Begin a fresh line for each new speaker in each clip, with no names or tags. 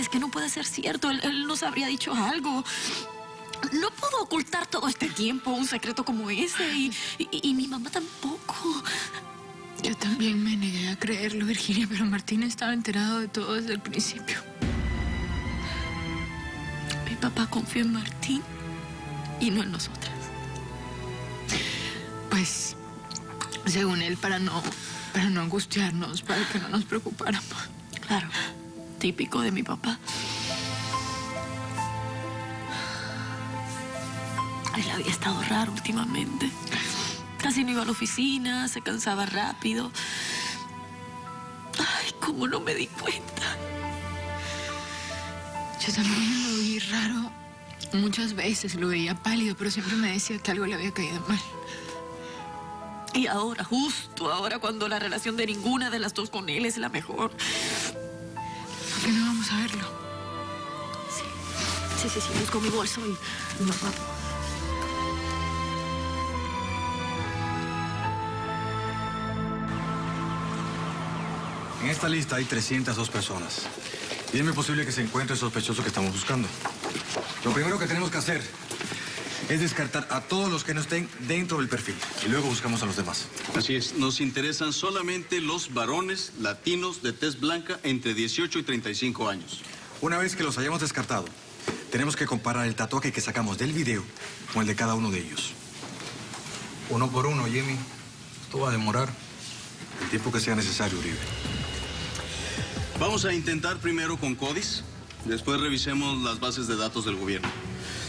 es que no puede ser cierto. Él nos habría dicho algo. No pudo ocultar todo este tiempo un secreto como ese. Y mi mamá tampoco.
Yo también me negué a creerlo, Virginia, pero Martín estaba enterado de todo desde el principio.
Mi papá confió en Martín y no en nosotras.
Pues, según él, para no angustiarnos, para que no nos preocupáramos.
Claro, típico de mi papá. Él había estado raro últimamente. Casi no iba a la oficina, se cansaba rápido. Ay, cómo no me di cuenta.
Yo también lo vi raro. Muchas veces lo veía pálido, pero siempre me decía que algo le había caído mal.
Y ahora, justo ahora, cuando la relación de ninguna de las dos con él es la mejor.
¿Por qué no vamos a verlo?
Sí, busco mi bolso y nos vamos.
En esta lista hay 302 personas. Y es muy posible que se encuentre el sospechoso que estamos buscando. Lo primero que tenemos que hacer es descartar a todos los que no estén dentro del perfil. Y luego buscamos a los demás.
Así es. Nos interesan solamente los varones latinos de tez blanca entre 18 y 35 años.
Una vez que los hayamos descartado, tenemos que comparar el tatuaje que sacamos del video con el de cada uno de ellos. Uno por uno, Jimmy. Esto va a demorar el tiempo que sea necesario, Uribe.
Vamos a intentar primero con CODIS. Después revisemos las bases de datos del gobierno.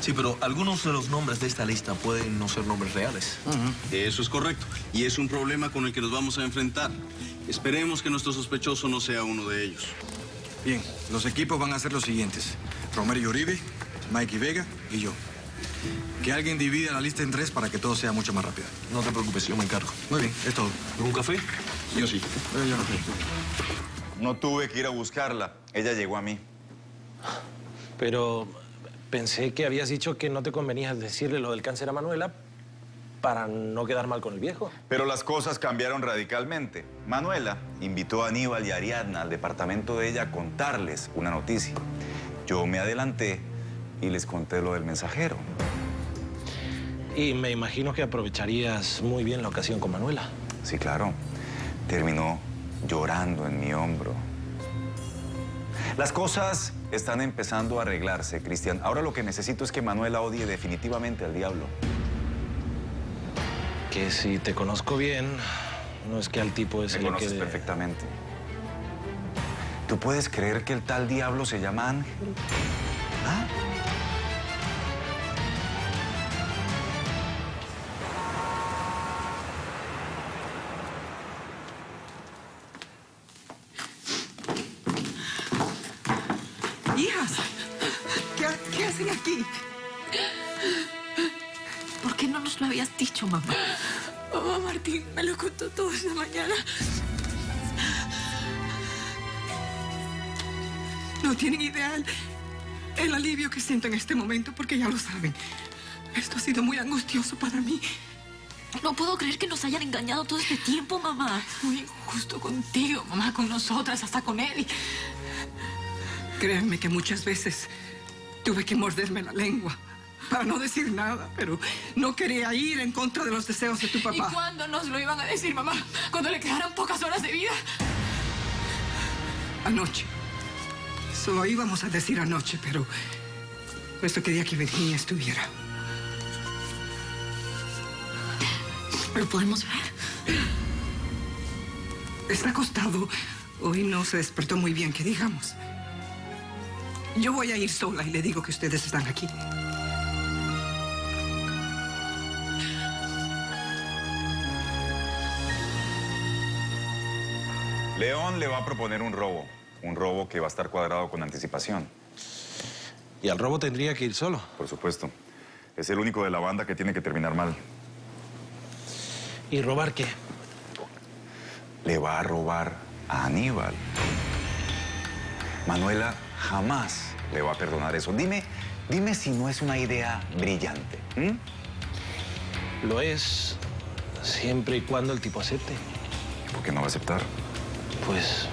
Sí, pero algunos de los nombres de esta lista pueden no ser nombres reales.
Eso es correcto. Y es un problema con el que nos vamos a enfrentar. Esperemos que nuestro sospechoso no sea uno de ellos.
Bien, los equipos van a ser los siguientes. Romero y Uribe, Mikey Vega y yo. Que alguien divida la lista en 3 para que todo sea mucho más rápido.
No te preocupes, yo me encargo.
Muy bien, es todo.
¿Un café?
Yo sí.
Yo no creo.
No tuve que ir a buscarla. Ella llegó a mí.
Pero pensé que habías dicho que no te convenía decirle lo del cáncer a Manuela para no quedar mal con el viejo.
Pero las cosas cambiaron radicalmente. Manuela invitó a Aníbal y a Ariadna al departamento de ella a contarles una noticia. Yo me adelanté y les conté lo del mensajero.
Y me imagino que aprovecharías muy bien la ocasión con Manuela.
Sí, claro. Terminó llorando en mi hombro. Las cosas están empezando a arreglarse, Cristian. Ahora lo que necesito es que Manuela odie definitivamente al diablo.
Que si te conozco bien, no es que al tipo ese
Me
le
conoces
quede...
perfectamente. ¿Tú puedes creer que el tal diablo se llama Ángel? ¿Ah?
Hijas, ¿qué hacen aquí?
¿Por qué no nos lo habías dicho, mamá?
Mamá, Martín me lo contó todo esta mañana.
No tienen idea el alivio que siento en este momento, porque ya lo saben. Esto ha sido muy angustioso para mí.
No puedo creer que nos hayan engañado todo este tiempo, mamá.
Muy injusto contigo, mamá, con nosotras, hasta con él.
Créanme que muchas veces tuve que morderme la lengua para no decir nada, pero no quería ir en contra de los deseos de tu papá.
¿Y cuándo nos lo iban a decir, mamá? ¿Cuando le quedaran pocas horas de vida?
Anoche. Eso lo íbamos a decir anoche, pero esto quería que Virginia estuviera.
¿Lo podemos ver?
Está acostado. Hoy no se despertó muy bien, que digamos. Yo voy a ir sola y le digo que ustedes están aquí.
León le va a proponer un robo que va a estar cuadrado con anticipación.
Y al robo tendría que ir solo.
Por supuesto. Es el único de la banda que tiene que terminar mal.
¿Y robar qué?
Le va a robar a Aníbal. Manuela jamás le va a perdonar eso. Dime si no es una idea brillante.
Lo es siempre y cuando el tipo acepte.
¿Por qué no va a aceptar?
Pues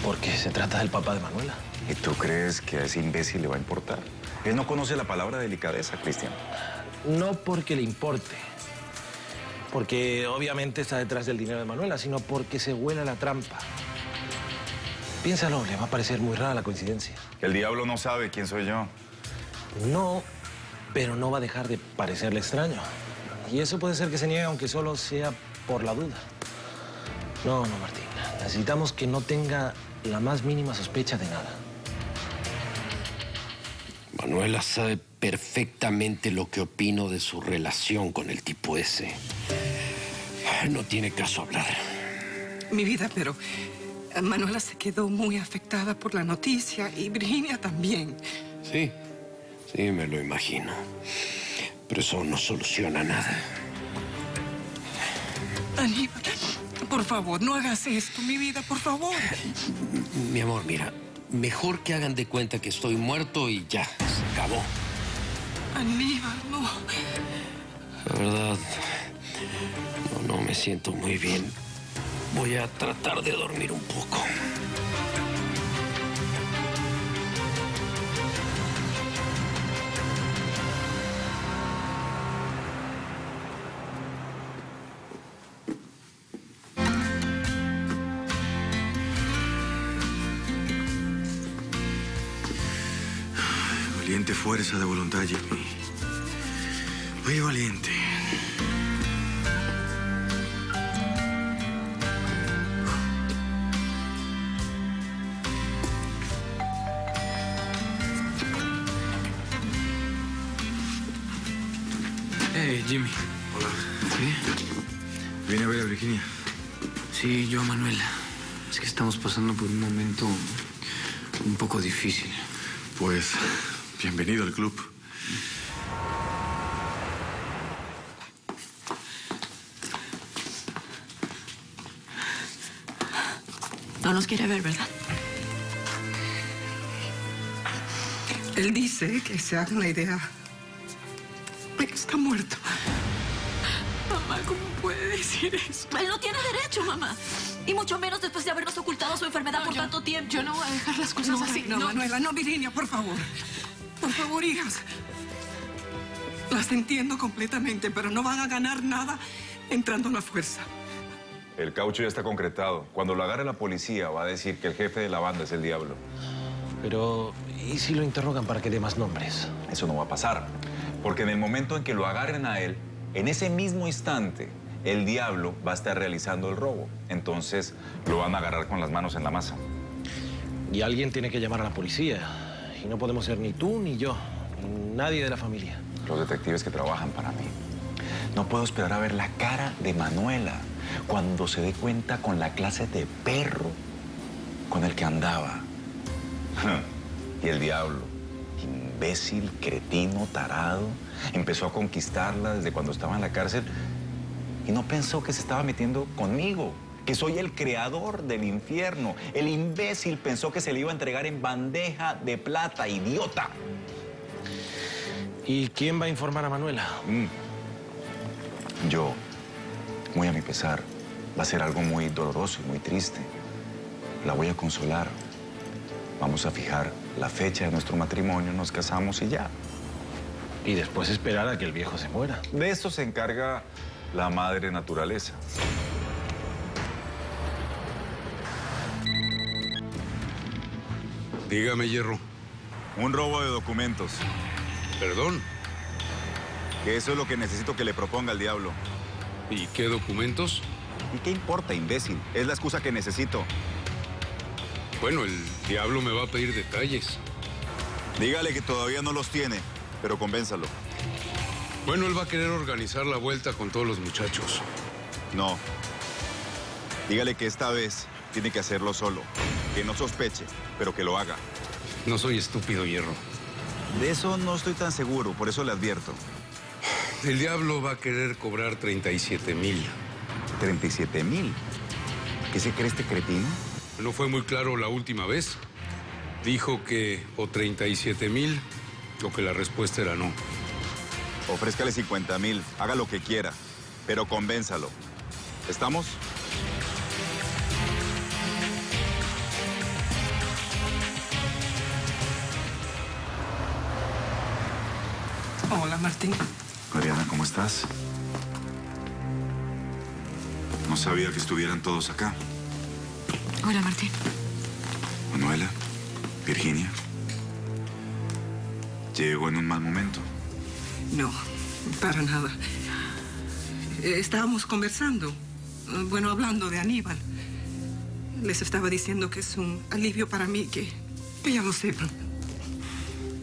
porque se trata del papá de Manuela.
¿Y tú crees que a ese imbécil le va a importar? Él no conoce la palabra delicadeza, Cristian.
No porque le importe, porque obviamente está detrás del dinero de Manuela, sino porque se huele la trampa. Piénsalo, le va a parecer muy rara la coincidencia.
El diablo no sabe quién soy yo.
No, pero no va a dejar de parecerle extraño. Y eso puede ser que se niegue, aunque solo sea por la duda. No, Martín. Necesitamos que no tenga la más mínima sospecha de nada.
Manuela sabe perfectamente lo que opino de su relación con el tipo ese. No tiene caso hablar.
Mi vida, pero Manuela se quedó muy afectada por la noticia y Virginia también.
Sí, me lo imagino. Pero eso no soluciona nada.
Aníbal, por favor, no hagas esto, mi vida, por favor.
Mi amor, mira, mejor que hagan de cuenta que estoy muerto y ya, se acabó.
Aníbal, no.
La verdad, no me siento muy bien. Voy a tratar de dormir un poco.
Valiente fuerza de voluntad, Jimmy. Muy valiente.
Hey, Jimmy.
Hola.
¿Sí?
¿Viene a ver a Virginia?
Sí, yo a Manuela. Es que estamos pasando por un momento un poco difícil.
Pues, bienvenido al club.
No nos quiere ver, ¿verdad?
Él dice que se hagan la idea de que está muerto.
Mamá, ¿cómo puede decir eso? Él no tiene derecho, mamá. Y mucho menos después de habernos ocultado su enfermedad por tanto tiempo.
Yo no voy a dejar las cosas así.
No, Manuela, no, Virginia, por favor. Por favor, hijas. Las entiendo completamente, pero no van a ganar nada entrando a la fuerza.
El caucho ya está concretado. Cuando lo agarre la policía va a decir que el jefe de la banda es el diablo.
Pero, ¿y si lo interrogan para que dé más nombres?
Eso no va a pasar. Porque en el momento en que lo agarren a él, en ese mismo instante, el diablo va a estar realizando el robo. Entonces, lo van a agarrar con las manos en la masa.
Y alguien tiene que llamar a la policía. Y no podemos ser ni tú ni yo, ni nadie de la familia.
Los detectives que trabajan para mí. No puedo esperar a ver la cara de Manuela cuando se dé cuenta con la clase de perro con el que andaba. Y el diablo, imbécil, cretino, tarado, empezó a conquistarla desde cuando estaba en la cárcel y no pensó que se estaba metiendo conmigo, que soy el creador del infierno. El imbécil pensó que se le iba a entregar en bandeja de plata, idiota.
¿Y quién va a informar a Manuela?
Yo, muy a mi pesar, va a ser algo muy doloroso y muy triste. La voy a consolar. Vamos a fijar la fecha de nuestro matrimonio, nos casamos y ya.
Y después esperar a que el viejo se muera.
De esto se encarga la madre naturaleza.
Dígame, Hierro.
Un robo de documentos.
¿Perdón?
Que eso es lo que necesito que le proponga al diablo.
¿Y qué documentos?
¿Y qué importa, imbécil? Es la excusa que necesito.
Bueno, el diablo me va a pedir detalles.
Dígale que todavía no los tiene, pero convénzalo.
Bueno, él va a querer organizar la vuelta con todos los muchachos.
No. Dígale que esta vez tiene que hacerlo solo. Que no sospeche, pero que lo haga.
No soy estúpido, Hierro.
De eso no estoy tan seguro, por eso le advierto.
El diablo va a querer cobrar 37,000.
¿37,000? ¿Qué se cree este cretino?
No fue muy claro la última vez. Dijo que o 37,000 o que la respuesta era no.
Ofrézcale 50,000, haga lo que quiera, pero convénzalo. ¿Estamos?
Hola, Martín.
Mariana, ¿cómo estás? No sabía que estuvieran todos acá.
Hola, Martín.
Manuela, Virginia. Llegó en un mal momento.
No, para nada. Estábamos conversando, bueno, hablando de Aníbal. Les estaba diciendo que es un alivio para mí que ya lo sepan.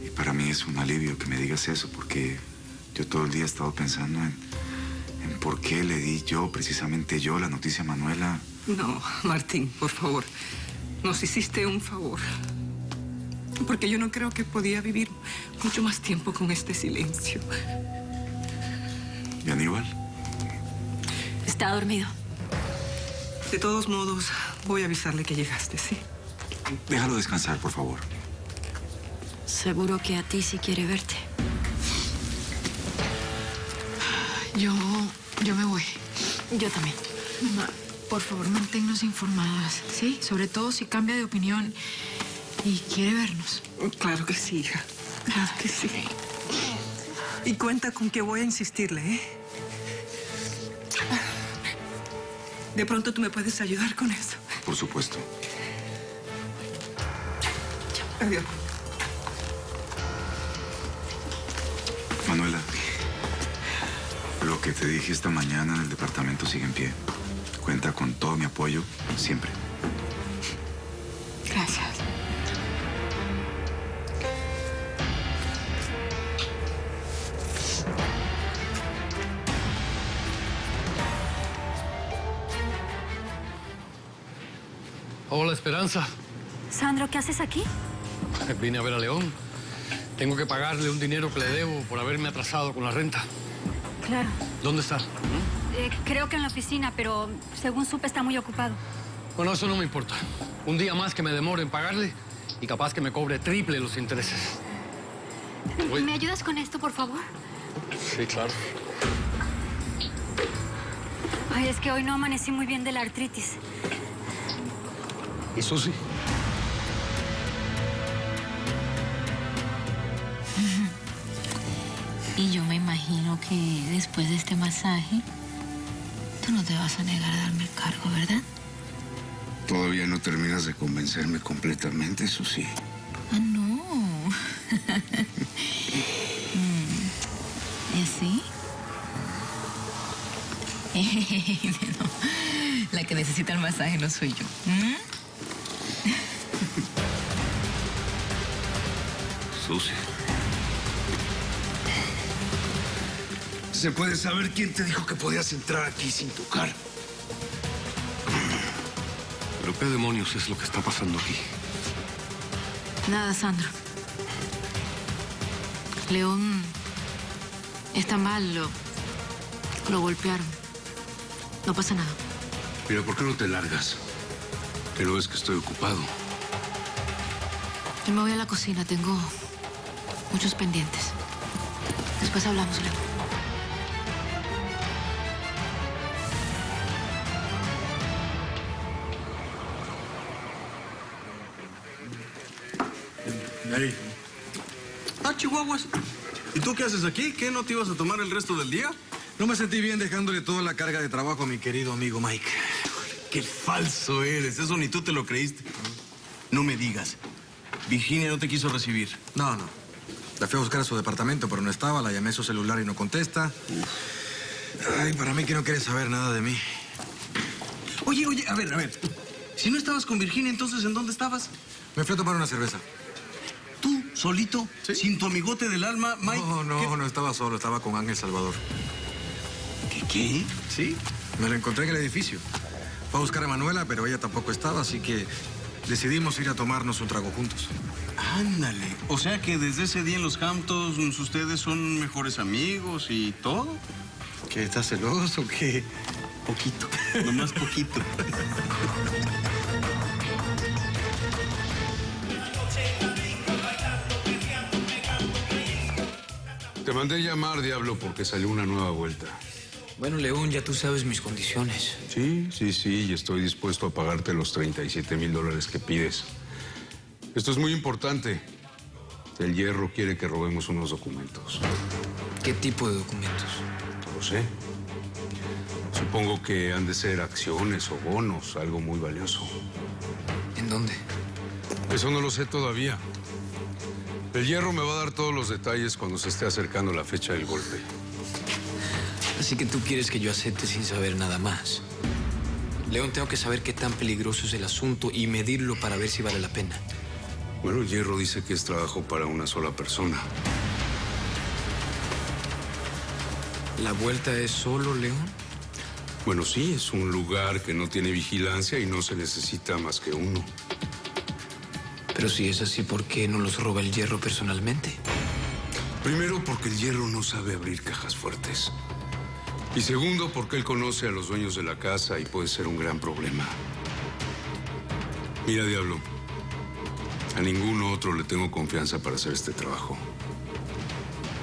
Y para mí es un alivio que me digas eso, porque yo todo el día he estado pensando en por qué le di yo, precisamente yo, la noticia a Manuela.
No, Martín, por favor. Nos hiciste un favor. Porque yo no creo que podía vivir mucho más tiempo con este silencio.
¿Y Aníbal?
Está dormido.
De todos modos, voy a avisarle que llegaste, ¿sí?
Déjalo descansar, por favor.
Seguro que a ti sí quiere verte.
Yo me voy.
Yo también.
Mamá, por favor, manténnos informadas, ¿sí? Sobre todo si cambia de opinión y quiere vernos.
Claro que sí, hija. Claro que sí. Y cuenta con que voy a insistirle, ¿eh? De pronto tú me puedes ayudar con eso.
Por supuesto.
Adiós.
Manuela, lo que te dije esta mañana en el departamento sigue en pie. Cuenta con todo mi apoyo, siempre.
Gracias.
Hola, Esperanza.
Sandro, ¿qué haces aquí?
Vine a ver a León. Tengo que pagarle un dinero que le debo por haberme atrasado con la renta.
Claro.
¿Dónde está?
Creo que en la oficina, pero según supe está muy ocupado.
Bueno, eso no me importa. Un día más que me demore en pagarle y capaz que me cobre triple los intereses.
¿Me ayudas con esto, por favor?
Sí, claro.
Ay, es que hoy no amanecí muy bien de la artritis.
¿Y Susi?
Y yo me imagino que después de este masaje, tú no te vas a negar a darme el cargo, ¿verdad?
Todavía no terminas de convencerme completamente, Susi.
Ah, no. ¿Y así? No, la que necesita el masaje no soy yo.
Susi. ¿Se puede saber quién te dijo que podías entrar aquí sin tocar?
¿Pero qué demonios es lo que está pasando aquí?
Nada, Sandro. León está mal, lo golpearon. No pasa nada.
Mira, ¿por qué no te largas? Pero es que estoy ocupado.
Yo me voy a la cocina, tengo muchos pendientes. Después hablamos, León.
Hey.
Ah, chihuahuas. ¿Y tú qué haces aquí? ¿Qué, no te ibas a tomar el resto del día?
No me sentí bien dejándole toda la carga de trabajo a mi querido amigo Mike.
Qué falso eres. Eso ni tú te lo creíste. No me digas. Virginia no te quiso recibir.
No. La fui a buscar a su departamento, pero no estaba. La llamé a su celular y no contesta. Ay, para mí que no quiere saber nada de mí.
Oye, a ver. Si no estabas con Virginia, entonces, ¿en dónde estabas?
Me fui a tomar una cerveza.
¿Tú, solito? ¿Sí? ¿Sin tu amigote del alma, Mike?
No estaba solo. Estaba con Ángel Salvador.
¿Qué?
Sí, me lo encontré en el edificio. Fue a buscar a Manuela, pero ella tampoco estaba, así que decidimos ir a tomarnos un trago juntos.
Ándale. O sea que desde ese día en los Hamptons ustedes son mejores amigos y todo.
¿Qué, estás celoso o qué?
Poquito, nomás poquito.
Te mandé llamar, Diablo, porque salió una nueva vuelta.
Bueno, León, ya tú sabes mis condiciones.
Sí, y estoy dispuesto a pagarte los $37,000 que pides. Esto es muy importante. El Hierro quiere que robemos unos documentos.
¿Qué tipo de documentos?
No lo sé. Supongo que han de ser acciones o bonos, algo muy valioso.
¿En dónde?
Eso no lo sé todavía. El Hierro me va a dar todos los detalles cuando se esté acercando la fecha del golpe.
Así que tú quieres que yo acepte sin saber nada más. León, tengo que saber qué tan peligroso es el asunto y medirlo para ver si vale la pena.
Bueno, el Hierro dice que es trabajo para una sola persona.
¿La vuelta es solo, León?
Bueno, sí, es un lugar que no tiene vigilancia y no se necesita más que uno.
Pero si es así, ¿por qué no los roba el Hierro personalmente?
Primero, porque el Hierro no sabe abrir cajas fuertes. Y segundo, porque él conoce a los dueños de la casa y puede ser un gran problema. Mira, Diablo, a ningún otro le tengo confianza para hacer este trabajo.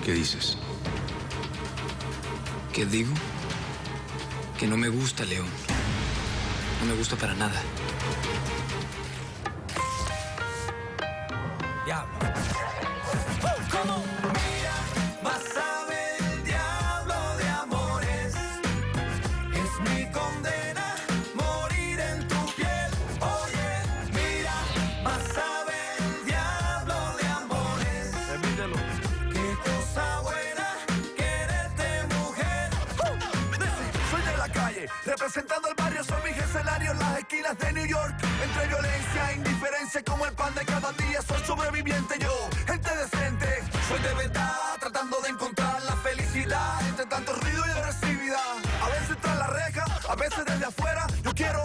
¿Qué dices?
¿Qué digo? Que no me gusta, León. No me gusta para nada.
Diablo. ¿Cómo? Mira, más sabe el diablo de amores. Es mi condena morir en tu piel. Oye, mira, más sabe el diablo de amores. Repítelo. Qué cosa buena quererte, mujer.
Soy de la calle, representando el barrio, soy mi escenario en las esquinas de New York. Entre violencia e indiferencia, como el pan de cada día, soy sobreviviente yo, gente decente. Soy de verdad, tratando de encontrar la felicidad entre tanto ruido y agresividad. A veces tras la reja, a veces desde afuera, yo quiero